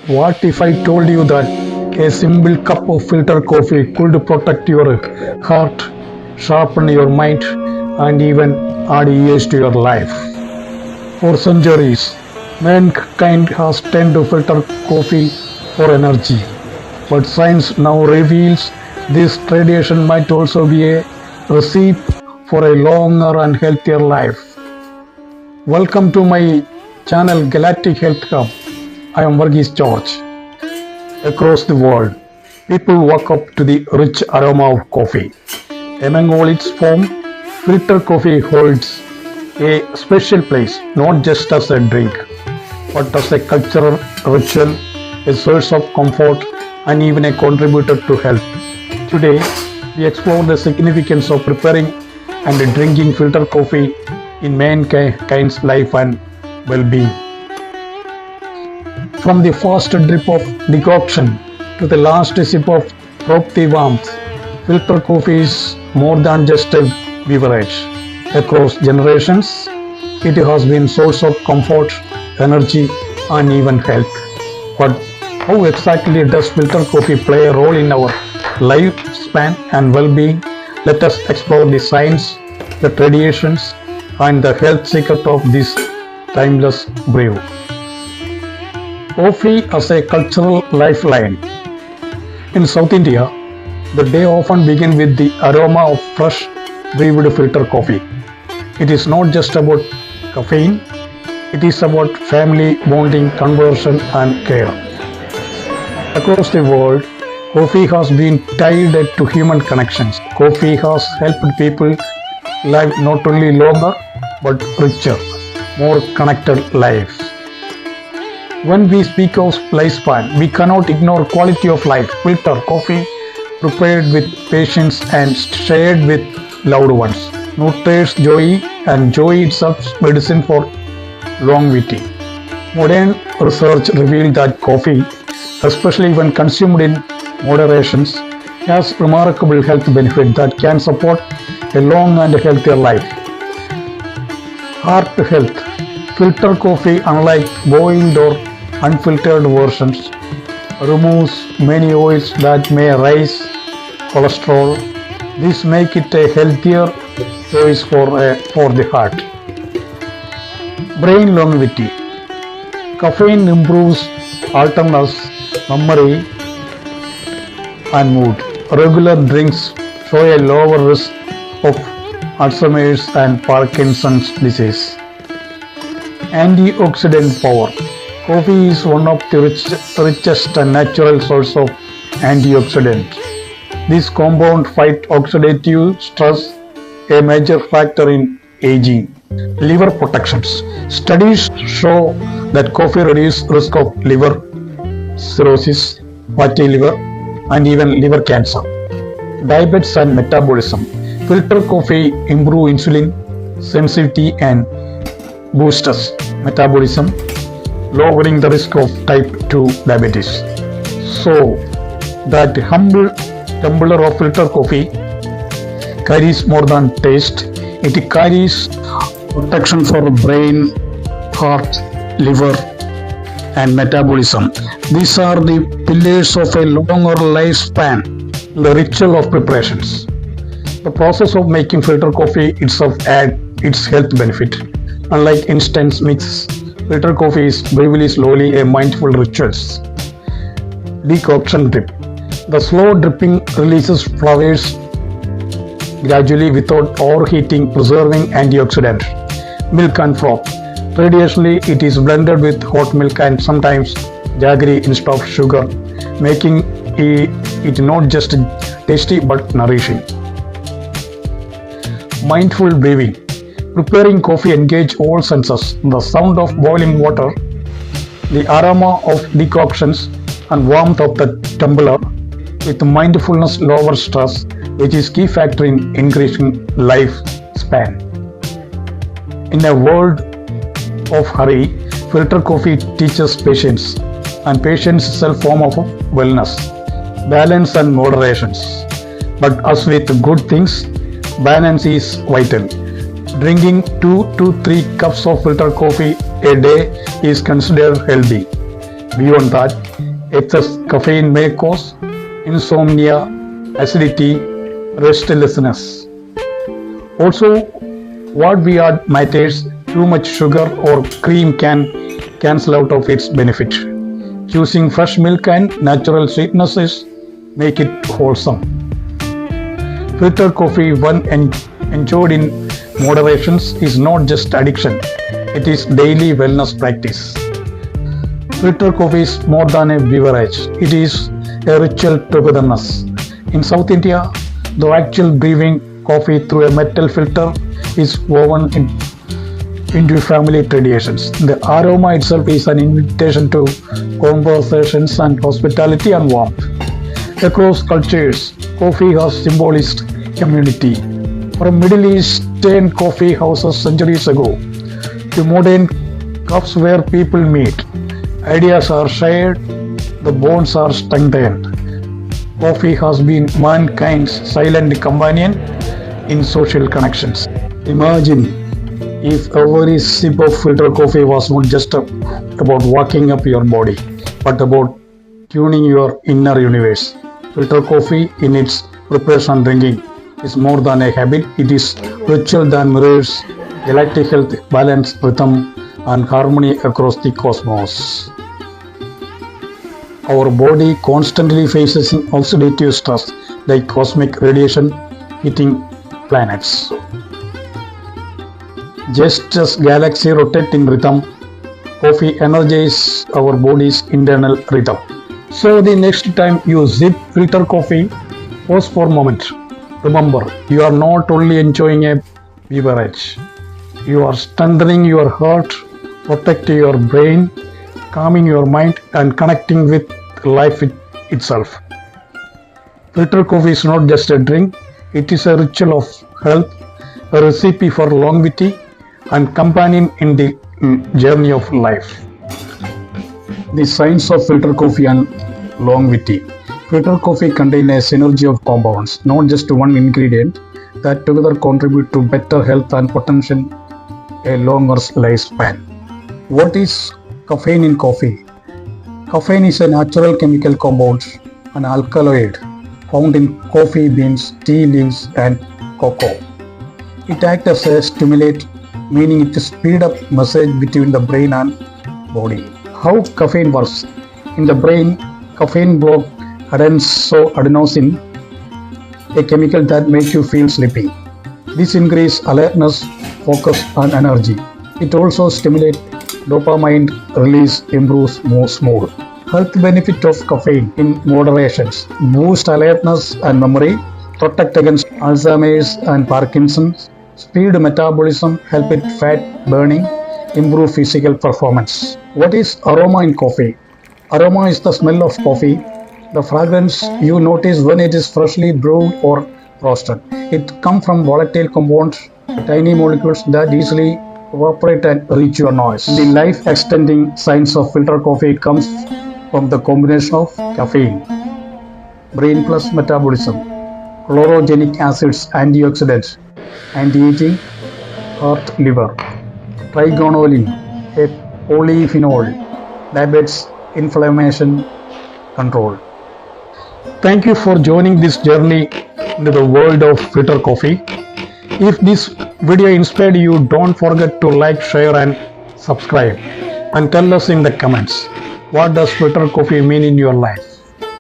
What if I told you that a simple cup of filter coffee could protect your heart, sharpen your mind, and even add years to your life? For centuries, mankind has tended to filter coffee for energy. But science now reveals this tradition might also be a recipe for a longer and healthier life. Welcome to my channel Galactic Health Hub. I am Varghese George. Across the world, people wake up to the rich aroma of coffee. Among all its forms, filter coffee holds a special place, not just as a drink, but as a cultural ritual, a source of comfort, and even a contributor to health. Today, we explore the significance of preparing and drinking filter coffee in mankind's life and well-being. From the first drip of decoction to the last sip of frothy warmth, filter coffee is more than just a beverage. Across generations, it has been source of comfort, energy, and even health. But how exactly does filter coffee play a role in our lifespan and well-being? Let us explore the science, the traditions, and the health secret of this timeless brew. Coffee as a cultural lifeline. In South India, the day often begins with the aroma of fresh brewed filter coffee. It is not just about caffeine, it is about family bonding, conversion, and care. Across the world, coffee has been tied to human connections. Coffee has helped people live not only longer but richer, more connected lives. When we speak of lifespan, we cannot ignore quality of life. Filter coffee prepared with patience and shared with loved ones nurtures joy, and joy itself medicine for longevity. Modern research revealed that coffee, especially when consumed in moderation, has remarkable health benefits that can support a long and healthier life. Heart health. Filter coffee, unlike boiled or unfiltered versions, removes many oils that may raise cholesterol. This makes it a healthier choice for the heart. Brain longevity. Caffeine improves alertness, memory, and mood. Regular drinks show a lower risk of Alzheimer's and Parkinson's disease. Antioxidant power. Coffee is one of the richest and natural source of antioxidants. This compound fight oxidative stress, a major factor in aging. Liver protections. Studies show that coffee reduces risk of liver cirrhosis, fatty liver, and even liver cancer. Diabetes and metabolism. Filter coffee improve insulin sensitivity and boosts metabolism, lowering the risk of type 2 diabetes. So, that humble tumbler of filter coffee carries more than taste. It carries protection for brain, heart, liver, and metabolism. These are the pillars of a longer lifespan. The ritual of preparations. The process of making filter coffee itself adds its health benefit. Unlike instant mix, filter coffee is brewed slowly, a mindful rituals. Decoction drip. The slow dripping releases flavors gradually without overheating, preserving antioxidants. Milk and froth. Traditionally, it is blended with hot milk and sometimes jaggery instead of sugar, making it not just tasty but nourishing. Mindful brewing. Preparing coffee engages all senses. The sound of boiling water, the aroma of decoctions, and warmth of the tumbler. With mindfulness lowers stress, which is key factor in increasing lifespan. In a world of hurry, filter coffee teaches patience, and patience is a form of wellness, balance and moderation. But as with good things, balance is vital. Drinking 2 to 3 cups of filter coffee a day is considered healthy. Beyond that, excess caffeine may cause insomnia, acidity, restlessness. Also, what we add matters. Too much sugar or cream can cancel out of its benefit. Choosing fresh milk and natural sweetnesses make it wholesome. Filter coffee, when enjoyed in moderation, is not just addiction, it is daily wellness practice. Filter coffee is more than a beverage, it is a ritual togetherness. In South India, the actual brewing coffee through a metal filter is woven into family traditions. The aroma itself is an invitation to conversations and hospitality and warmth. Across cultures, coffee has symbolized community. From Middle Eastern coffee houses centuries ago to modern cups where people meet, ideas are shared, the bonds are strengthened. Coffee has been mankind's silent companion in social connections. Imagine if every sip of filter coffee was not just about waking up your body, but about tuning your inner universe. Filter coffee, in its preparation and drinking, is more than a habit. It is ritual that mirrors galactic health, balance, rhythm, and harmony across the cosmos. Our body constantly faces oxidative stress like cosmic radiation hitting planets. Just as galaxies rotate in rhythm, coffee energizes our body's internal rhythm. So the next time you sip filter coffee, pause for a moment. Remember, you are not only enjoying a beverage, you are strengthening your heart, protecting your brain, calming your mind, and connecting with life itself. Filter coffee is not just a drink, it is a ritual of health, a recipe for longevity, and companion in the journey of life. The science of filter coffee and longevity. Filter coffee contains a synergy of compounds, not just one ingredient, that together contribute to better health and potential a longer lifespan. What is caffeine in coffee? Caffeine is a natural chemical compound, an alkaloid found in coffee beans, tea leaves, and cocoa. It acts as a stimulant, meaning it speeds up message between the brain and body. How caffeine works? In the brain, caffeine blocks adenosine, a chemical that makes you feel sleepy. This increases alertness, focus, and energy. It also stimulates dopamine release, improves mood. Health benefit of caffeine in moderation: boost alertness and memory, protect against Alzheimer's and Parkinson's, speed metabolism, help with fat burning, improve physical performance. What is aroma in coffee? Aroma is the smell of coffee, the fragrance you notice when it is freshly brewed or roasted. It comes from volatile compounds, tiny molecules that easily evaporate and reach your nose. The life-extending science of filter coffee comes from the combination of caffeine, brain plus metabolism, chlorogenic acids, antioxidants, anti-aging, heart, liver, trigonolin, a polyphenol, diabetes, inflammation control. Thank you for joining this journey into the world of filter coffee. If this video inspired you, don't forget to like, share, and subscribe, and tell us in the comments, what does filter coffee mean in your life?